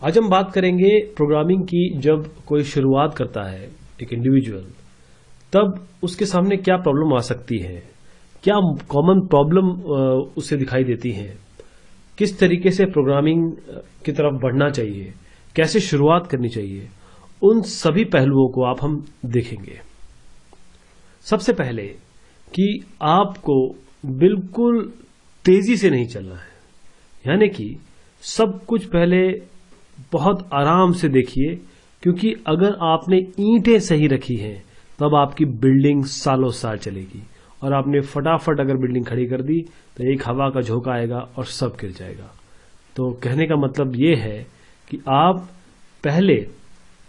आज हम बात करेंगे प्रोग्रामिंग की। जब कोई शुरुआत करता है एक इंडिविजुअल, तब उसके सामने क्या प्रॉब्लम आ सकती है, क्या कॉमन प्रॉब्लम उसे दिखाई देती है, किस तरीके से प्रोग्रामिंग की तरफ बढ़ना चाहिए, कैसे शुरुआत करनी चाहिए, उन सभी पहलुओं को आप हम देखेंगे। सबसे पहले कि आपको बिल्कुल तेजी से नहीं चलना है, यानी कि सब कुछ पहले बहुत आराम से देखिए, क्योंकि अगर आपने ईंटें सही रखी हैं तब आपकी बिल्डिंग सालों साल चलेगी, और आपने फटाफट अगर बिल्डिंग खड़ी कर दी तो एक हवा का झोंका आएगा और सब गिर जाएगा। तो कहने का मतलब ये है कि आप पहले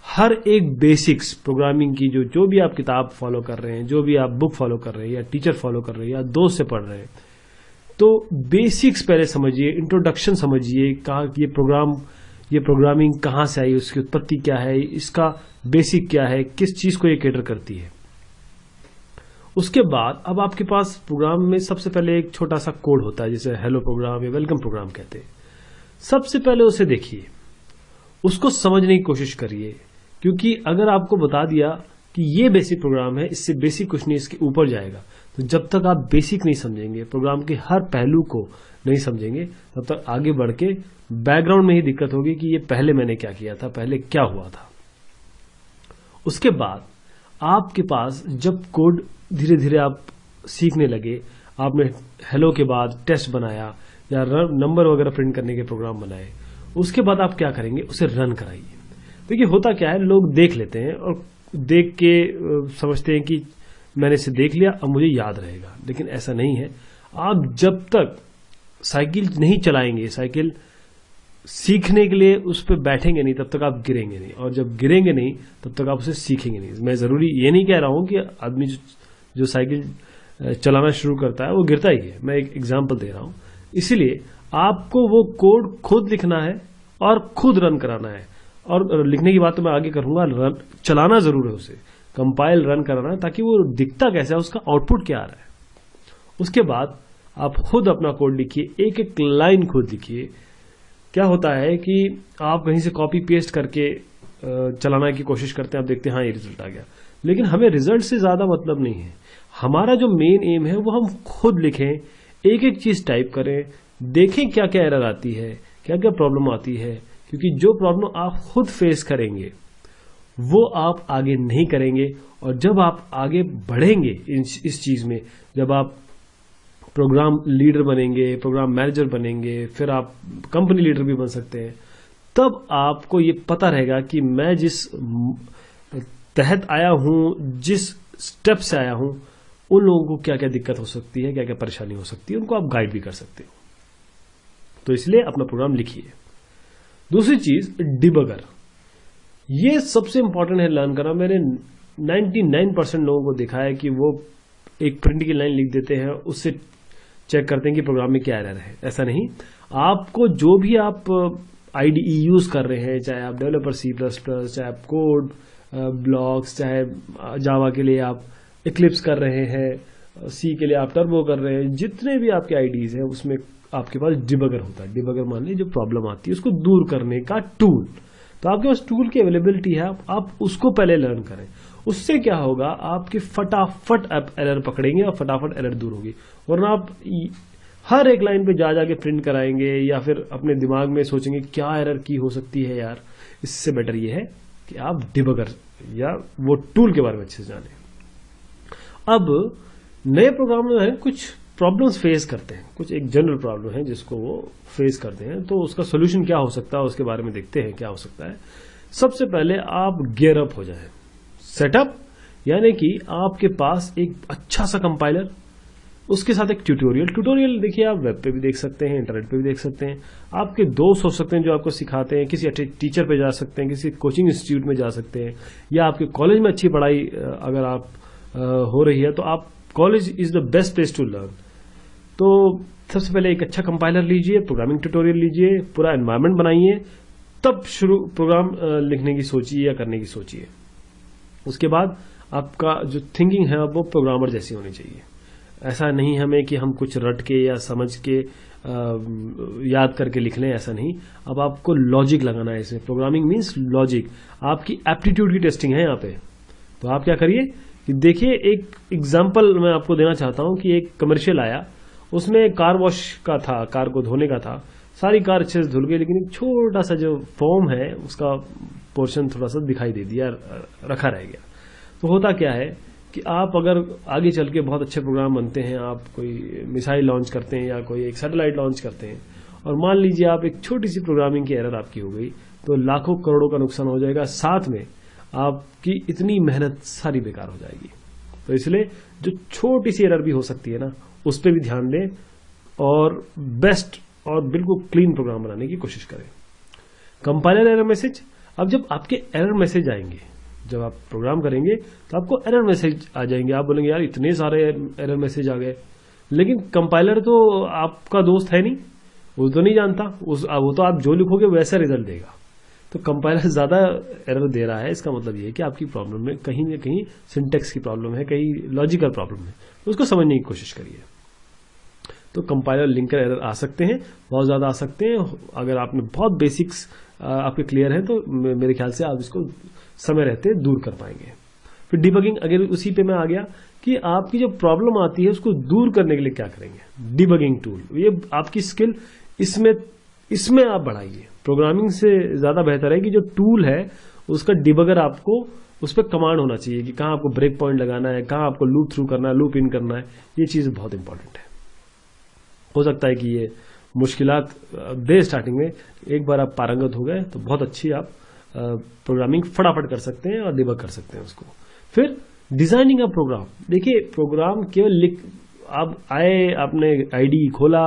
हर एक बेसिक्स प्रोग्रामिंग की जो भी आप किताब फॉलो कर रहे हैं, जो भी आप बुक फॉलो कर रहे हैं या टीचर फॉलो कर रहे हैं या दोस्त से पढ़ रहे हैं, तो बेसिक्स पहले समझिए, इंट्रोडक्शन समझिए, कहा ये प्रोग्रामिंग कहाँ से आई, उसकी उत्पत्ति क्या है, इसका बेसिक क्या है, किस चीज को ये कैटर करती है। उसके बाद अब आपके पास प्रोग्राम में सबसे पहले एक छोटा सा कोड होता है, जिसे हेलो प्रोग्राम या वेलकम प्रोग्राम कहते हैं। सबसे पहले उसे देखिए, उसको समझने की कोशिश करिए, क्योंकि अगर आपको बता दिया कि ये बेसिक प्रोग्राम है, इससे बेसिक कुछ नहीं, इसके ऊपर जाएगा, तो जब तक आप बेसिक नहीं समझेंगे, प्रोग्राम के हर पहलू को नहीं समझेंगे, तब तक आगे बढ़ के बैकग्राउंड में ही दिक्कत होगी कि ये पहले मैंने क्या किया था, पहले क्या हुआ था। उसके बाद आपके पास जब कोड धीरे धीरे आप सीखने लगे, आपने हेलो के बाद टेस्ट बनाया या नंबर वगैरह प्रिंट करने के प्रोग्राम बनाए, उसके बाद आप क्या करेंगे, उसे रन कराइए। देखिए होता क्या है, लोग देख लेते हैं और देख के समझते हैं कि मैंने इसे देख लिया, अब मुझे याद रहेगा, लेकिन ऐसा नहीं है। आप जब तक साइकिल नहीं चलाएंगे, साइकिल सीखने के लिए उस पर बैठेंगे नहीं, तब तक आप गिरेंगे नहीं, और जब गिरेंगे नहीं तब तक आप उसे सीखेंगे नहीं। मैं जरूरी ये नहीं कह रहा हूं कि आदमी जो साइकिल चलाना शुरू करता है वो गिरता ही है, मैं एक एग्जांपल दे रहा हूं। इसीलिए आपको वो कोड खुद लिखना है और खुद रन कराना है, और लिखने की बात तो मैं आगे करूंगा, चलाना जरूर है, उसे कंपाइल रन कराना है, ताकि वो दिखता कैसा है, उसका आउटपुट क्या आ रहा है। उसके बाद आप खुद अपना कोड लिखिए, एक एक लाइन खुद लिखिए। क्या होता है कि आप कहीं से कॉपी पेस्ट करके चलाने की कोशिश करते हैं, आप देखते हैं हाँ ये रिजल्ट आ गया, लेकिन हमें रिजल्ट से ज्यादा मतलब नहीं है। हमारा जो मेन एम है वो हम खुद लिखें, एक एक चीज टाइप करें, देखें क्या क्या एरर आती है, क्या क्या प्रॉब्लम आती है, क्योंकि जो प्रॉब्लम आप खुद फेस करेंगे वो आप आगे नहीं करेंगे। और जब आप आगे बढ़ेंगे इस चीज में, जब आप प्रोग्राम लीडर बनेंगे, प्रोग्राम मैनेजर बनेंगे, फिर आप कंपनी लीडर भी बन सकते हैं, तब आपको ये पता रहेगा कि मैं जिस तहत आया हूं, जिस स्टेप से आया हूं, उन लोगों को क्या क्या दिक्कत हो सकती है, क्या क्या परेशानी हो सकती है, उनको आप गाइड भी कर सकते हो। तो इसलिए अपना प्रोग्राम लिखिए। दूसरी चीज, डिबगर, ये सबसे इंपॉर्टेंट है लर्न करना। मैंने 99% लोगों को देखा है कि वो एक प्रिंट की लाइन लिख देते हैं, उससे चेक करते हैं कि प्रोग्राम में क्या एरर है। ऐसा नहीं, आपको जो भी आप आईडीई यूज कर रहे हैं, चाहे आप डेवलपर C++, चाहे आप कोड ब्लॉक्स, चाहे जावा के लिए आप इक्लिप्स कर रहे हैं, सी के लिए आप टर्बो कर रहे हैं, जितने भी आपके आईडीज हैं उसमें आपके पास डिबगर होता है। डिबगर मान लीजिए जो प्रॉब्लम आती है उसको दूर करने का टूल। तो आपके पास टूल की अवेलेबिलिटी है, आप उसको पहले लर्न करें। उससे क्या होगा, आपके फटाफट आप एरर पकड़ेंगे और फटाफट एरर दूर होगी। वरना आप हर एक लाइन पे जा जाके प्रिंट कराएंगे या फिर अपने दिमाग में सोचेंगे क्या एरर की हो सकती है यार। इससे बेटर ये है कि आप डिबगर या वो टूल के बारे में अच्छे से जानें। अब नए प्रोग्राम में है कुछ प्रॉब्लम्स फेस करते हैं, कुछ एक जनरल प्रॉब्लम है जिसको वो फेस करते हैं, तो उसका सोल्यूशन क्या हो सकता है उसके बारे में देखते हैं क्या हो सकता है। सबसे पहले आप गियर अप हो जाए। सेटअप यानी कि आपके पास एक अच्छा सा कंपाइलर, उसके साथ एक ट्यूटोरियल देखिए, आप वेब पे भी देख सकते हैं, इंटरनेट पे भी देख सकते हैं, आपके दोस्त हो सकते हैं जो आपको सिखाते हैं, किसी अच्छे टीचर पे जा सकते हैं, किसी कोचिंग इंस्टीट्यूट में जा सकते हैं, या आपके कॉलेज में अच्छी पढ़ाई अगर आप हो रही है तो आप college is the best place to learn. तो सबसे पहले एक अच्छा कंपाइलर लीजिए, प्रोग्रामिंग ट्यूटोरियल लीजिए, पूरा एनवायरनमेंट बनाइए, तब शुरू प्रोग्राम लिखने की सोचिए या करने की सोचिए। उसके बाद आपका जो थिंकिंग है वो प्रोग्रामर जैसी होनी चाहिए। ऐसा नहीं हमें कि हम कुछ रट के या समझ के याद करके लिख लें, ऐसा नहीं। अब आपको लॉजिक लगाना है इसमें। प्रोग्रामिंग मीन्स लॉजिक, आपकी एप्टीट्यूड की टेस्टिंग है यहाँ पे। तो आप क्या करिए कि देखिए, एक एग्जाम्पल मैं आपको देना चाहता हूं कि एक कमर्शियल आया, उसमें कार वॉश का था, कार को धोने का था। सारी कार अच्छे से धुल गई, लेकिन एक छोटा सा जो फॉर्म है उसका पोर्शन थोड़ा सा दिखाई दे दिया, रखा रह गया। तो होता क्या है कि आप अगर आगे चल के बहुत अच्छे प्रोग्राम बनते हैं, आप कोई मिसाइल लॉन्च करते हैं या कोई एक सैटेलाइट लॉन्च करते हैं, और मान लीजिए आप एक छोटी सी प्रोग्रामिंग की एरर आपकी हो गई, तो लाखों करोड़ों का नुकसान हो जाएगा, साथ में आपकी इतनी मेहनत सारी बेकार हो जाएगी। तो इसलिए जो छोटी सी एरर भी हो सकती है ना, उस पर भी ध्यान दें और बेस्ट और बिल्कुल क्लीन प्रोग्राम बनाने की कोशिश करें। कंपाइलर एरर मैसेज, अब जब आपके एरर मैसेज आएंगे, जब आप प्रोग्राम करेंगे तो आपको एरर मैसेज आ जाएंगे। आप बोलेंगे यार इतने सारे एरर मैसेज आ गए, लेकिन कंपाइलर तो आपका दोस्त है नहीं, वो तो नहीं जानता, वो तो आप जो लिखोगे वैसा रिजल्ट देगा। तो कंपाइलर ज्यादा एरर दे रहा है, इसका मतलब ये है कि आपकी प्रॉब्लम में कहीं ना कहीं सिंटेक्स की प्रॉब्लम है, कहीं लॉजिकल प्रॉब्लम है, उसको समझने की कोशिश करिए। तो कंपाइलर लिंकर एरर आ सकते हैं, बहुत ज्यादा आ सकते हैं। अगर आपने बहुत बेसिक्स आपके क्लियर है तो मेरे ख्याल से आप इसको समय रहते दूर कर पाएंगे। फिर डिबगिंग, अगर उसी पे मैं आ गया कि आपकी जो प्रॉब्लम आती है उसको दूर करने के लिए क्या करेंगे। डिबगिंग टूल, ये आपकी स्किल इसमें आप बढ़ाइए। प्रोग्रामिंग से ज्यादा बेहतर है कि जो टूल है उसका डिबगर आपको, उस पर कमांड होना चाहिए कि कहाँ आपको ब्रेक पॉइंट लगाना है, कहाँ आपको लूप थ्रू करना है, लूप इन करना है। ये चीज बहुत इंपॉर्टेंट है। हो सकता है कि ये मुश्किलात दे स्टार्टिंग में, एक बार आप पारंगत हो गए तो बहुत अच्छी आप प्रोग्रामिंग फटाफट कर सकते हैं और डिबग कर सकते हैं उसको। फिर डिजाइनिंग ऑफ प्रोग्राम, देखिए प्रोग्राम केवल लिख, आप आए, आपने आईडी खोला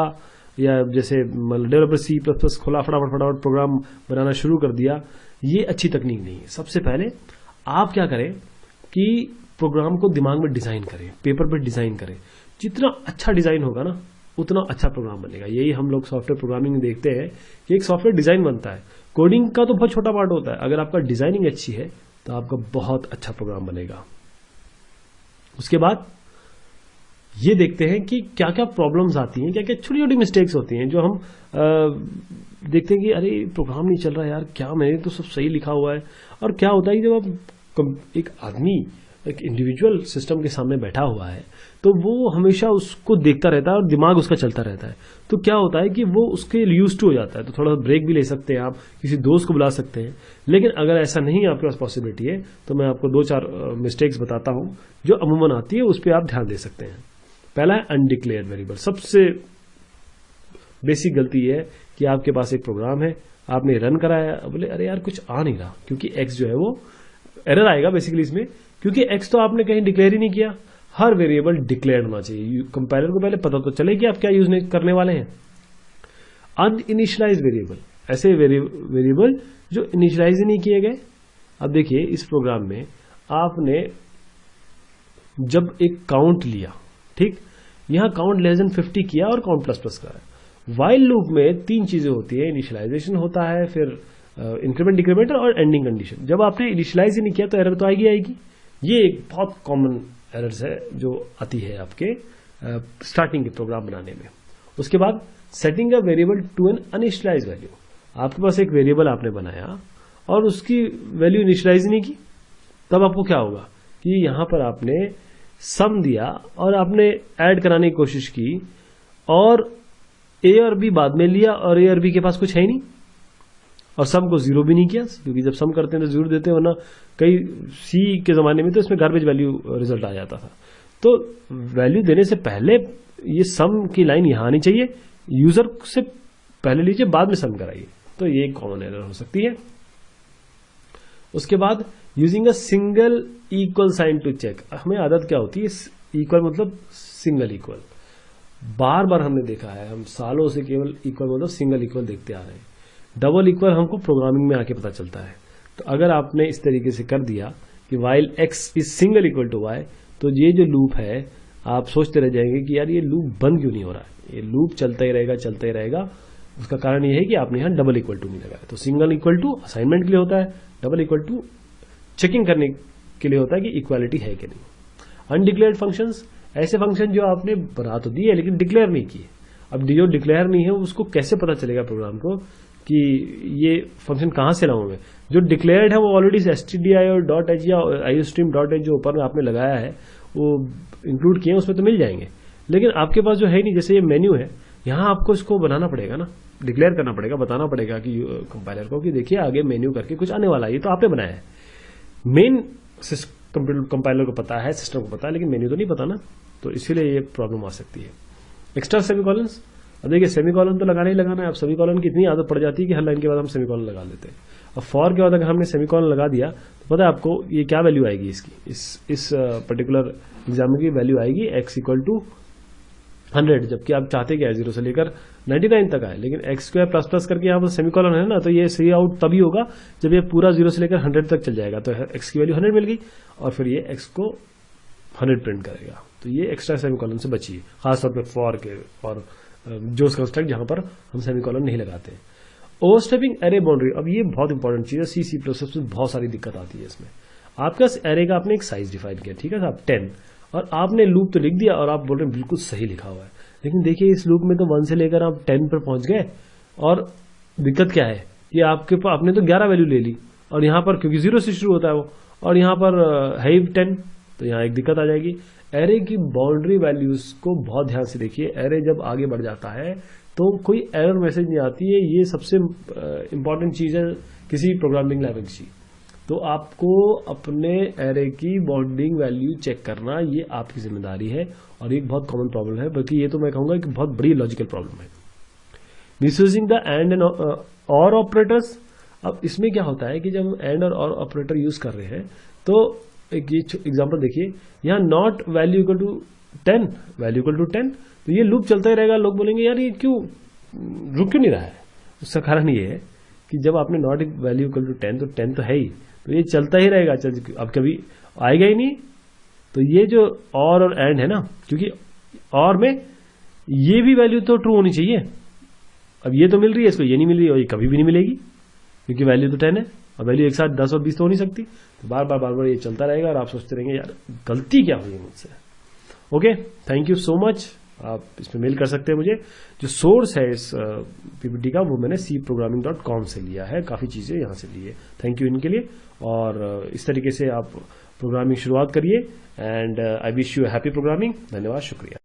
या जैसे डेवलपर C++ खोला, फटाफट प्रोग्राम बनाना शुरू कर दिया, ये अच्छी तकनीक नहीं है। सबसे पहले आप क्या करें कि प्रोग्राम को दिमाग में डिजाइन करें, पेपर पर डिजाइन करें। जितना अच्छा डिजाइन होगा ना, उतना अच्छा प्रोग्राम बनेगा। यही हम लोग सॉफ्टवेयर प्रोग्रामिंग में देखते हैं कि एक सॉफ्टवेयर डिजाइन बनता है, कोडिंग का तो बहुत छोटा पार्ट होता है। अगर आपका डिजाइनिंग अच्छी है तो आपका बहुत अच्छा प्रोग्राम बनेगा। उसके बाद ये देखते हैं कि क्या क्या प्रॉब्लम्स आती हैं, क्या क्या छोटी छोटी मिस्टेक्स होती हैं जो हम देखते हैं कि अरे प्रोग्राम नहीं चल रहा यार, क्या मैंने तो सब सही लिखा हुआ है। और क्या होता है कि जब आप एक आदमी, एक इंडिविजुअल सिस्टम के सामने बैठा हुआ है तो वो हमेशा उसको देखता रहता है और दिमाग उसका चलता रहता है। तो क्या होता है कि वो उसके यूज्ड टू हो जाता है। तो थोड़ा ब्रेक भी ले सकते हैं, आप किसी दोस्त को बुला सकते हैं। लेकिन अगर ऐसा नहीं आपके पास पॉसिबिलिटी है तो मैं आपको 2-4 मिस्टेक्स बताता हूं जो अमूमन आती है, उस पर आप ध्यान दे सकते हैं। पहला है अनडिक्लेयर्ड वेरिएबल। सबसे बेसिक गलती है कि आपके पास एक प्रोग्राम है, आपने रन कराया, बोले अरे यार कुछ आ नहीं रहा, क्योंकि एक्स जो है वो एरर आएगा बेसिकली इसमें, क्योंकि एक्स तो आपने कहीं डिक्लेयर ही नहीं किया। हर वेरिएबल डिक्लेयर होना चाहिए। कंपाइलर को पहले पता तो चले कि आप क्या यूज करने वाले हैं। अनइनिशियलाइज वेरिएबल, ऐसे वेरिएबल जो इनिशियलाइज ही नहीं किए गए। अब देखिए इस प्रोग्राम में आपने जब एक काउंट लिया, ठीक, यहां काउंट लेस देन 50 किया और काउंट प्लस प्लस करा। वाइल लूप में 3 चीजें होती है, इनिशियलाइजेशन होता है, फिर इंक्रीमेंट, डिक्रीमेंट और एंडिंग कंडीशन। जब आपने इनिशियलाइज ही नहीं किया तो एरर तो आएगी आएगी। ये एक बहुत कॉमन एरर्स है जो आती है आपके स्टार्टिंग के प्रोग्राम बनाने में। उसके बाद setting a variable to an uninitialise value. आपके पास एक वेरिएबल आपने बनाया और उसकी वैल्यू इनिशियलाइज नहीं की, तब आपको क्या होगा कि यहां पर आपने सम दिया और आपने ऐड कराने की कोशिश की और ए और बी बाद में लिया और ए और बी के पास कुछ है ही नहीं, और सम को 0 भी नहीं किया, क्योंकि जब सम करते हैं तो 0 देते हैं, वरना कई सी के जमाने में तो इसमें गार्बेज वैल्यू रिजल्ट आ जाता था। तो वैल्यू देने से पहले ये सम की लाइन यहां आनी चाहिए, यूजर से पहले लीजिए, बाद में सम कराइए। तो ये कॉमन एरर हो सकती है। उसके बाद using a single equal sign to check. हमें आदत क्या होती है, इक्वल मतलब सिंगल इक्वल। बार बार हमने देखा है, हम सालों से केवल इक्वल मतलब सिंगल इक्वल देखते आ रहे हैं। डबल इक्वल हमको प्रोग्रामिंग में आके पता चलता है। तो अगर आपने इस तरीके से कर दिया कि while X is single equal to Y, तो ये जो लूप है आप सोचते रह जाएंगे कि यार ये लूप बंद क्यों नहीं हो रहा है, ये लूप चलता ही रहेगा चलता ही रहेगा। उसका कारण ये है कि आपने यहां डबल इक्वल टू नहीं लगाया। तो सिंगल इक्वल टू असाइनमेंट के लिए होता है, डबल इक्वल टू चेकिंग करने के लिए होता है कि इक्वालिटी है कि नहीं। अनडिक्लेयर्ड फंक्शंस, ऐसे फंक्शन जो आपने बना तो दिए लेकिन डिक्लेयर नहीं किए। अब जो डिक्लेयर नहीं है उसको कैसे पता चलेगा प्रोग्राम को कि ये फंक्शन कहाँ से लाऊं मैं? जो डिक्लेयर्ड है वो ऑलरेडी stdio डॉट एच या iostream डॉट एच जो ऊपर में आपने लगाया है वो इंक्लूड किए हैं, उसमें तो मिल जाएंगे। लेकिन आपके पास जो है नहीं, जैसे ये मेन्यू है, यहाँ आपको इसको बनाना पड़ेगा ना, डिक्लेयर करना पड़ेगा, बताना पड़ेगा कि कंपाइलर को कि देखिए आगे मेन्यू करके कुछ आने वाला है, ये तो आपने बनाया है। मेन कंपाइलर को पता है, सिस्टम को पता है, लेकिन मेन्यू तो नहीं पता ना, तो इसीलिए ये प्रॉब्लम आ सकती है। एक्स्ट्रा सेमीकॉलन्स, अब देखिए सेमीकॉलन तो लगाना ही लगाना है। अब सेमीकॉलन की इतनी आदत पड़ जाती है कि हर लाइन के बाद हम सेमीकॉलन लगा लेते हैं। अब फॉर के बाद अगर हमने सेमीकॉलन लगा दिया तो पता है आपको ये क्या वैल्यू आएगी इसकी, इस पर्टिकुलर एग्जाम्पल की वैल्यू आएगी x इक्वल टू 100, जबकि आप चाहते क्या है 0 से लेकर 99 तक आए, लेकिन x स्क्वायर प्लस प्लस करके यहाँ पर सेमीकॉलन है ना, तो ये सी आउट तभी होगा जब ये पूरा 0 से लेकर 100 तक चल जाएगा। तो x की वैल्यू 100 मिल गई और फिर ये x को 100 प्रिंट करेगा। तो ये एक्स्ट्रा सेमीकॉलन से बची, खासतौर पर फॉर के और जो कंस्ट्रक्ट जहां पर हम सेमीकॉलन नहीं लगाते। ओवरस्टेपिंग एरे बाउंड्री, अब ये बहुत इंपॉर्टेंट चीज है। सी प्रोसेस में बहुत सारी दिक्कत आती है इसमें। आपका एरे का आपने एक साइज डिफाइन किया, ठीक है साहब 10, और आपने लूप तो लिख दिया और आप बोल रहे हैं बिल्कुल सही लिखा हुआ है, लेकिन देखिए इस लूप में तो 1 से लेकर आप 10 पर पहुंच गए और दिक्कत क्या है कि आपने तो 11 वैल्यू ले ली और यहां पर क्योंकि 0 से शुरू होता है वो, और यहां पर है ही 10, तो यहां एक दिक्कत आ जाएगी। एरे की बाउंड्री वैल्यूज को बहुत ध्यान से देखिए। एरे जब आगे बढ़ जाता है तो कोई एरर मैसेज नहीं आती है, ये सबसे इंपॉर्टेंट चीज है किसी प्रोग्रामिंग लैंग्वेज की। तो आपको अपने एरे की बाउंडिंग वैल्यू चेक करना ये आपकी जिम्मेदारी है, और एक बहुत कॉमन प्रॉब्लम है, बल्कि ये तो मैं कहूंगा कि बहुत बड़ी लॉजिकल प्रॉब्लम है। मिसयूजिंग द एंड और ऑपरेटर्स, अब इसमें क्या होता है कि जब हम एंड और ऑपरेटर यूज कर रहे हैं तो एक ये एग्जांपल देखिए, यहाँ not value equal to 10, value equal to 10, तो ये लूप चलता ही रहेगा। लोग बोलेंगे यार ये क्यों रुक क्यों नहीं रहा है? उसका कारण ये है कि जब आपने नॉट वैल्यू इक्वल टू 10, तो 10 तो है ही, तो ये चलता ही रहेगा, अब कभी आएगा ही नहीं। तो ये जो और एंड है ना, क्योंकि और में ये भी वैल्यू तो ट्रू होनी चाहिए, अब ये तो मिल रही है इसको, ये नहीं मिल रही और ये कभी भी नहीं मिलेगी क्योंकि वैल्यू तो 10 है, और वैल्यू एक साथ 10 और 20 तो हो नहीं सकती। तो बार बार ये चलता रहेगा और आप सोचते रहेंगे यार गलती क्या हुई है मुझसे। Okay, thank you so much. आप इसमें मेल कर सकते हैं मुझे। जो सोर्स है इस पीपीटी का वो मैंने cprogramming.com से लिया है, काफ़ी चीज़ें यहाँ से ली है। थैंक यू इनके लिए, और इस तरीके से आप प्रोग्रामिंग शुरुआत करिए। And I wish you happy programming. धन्यवाद, शुक्रिया।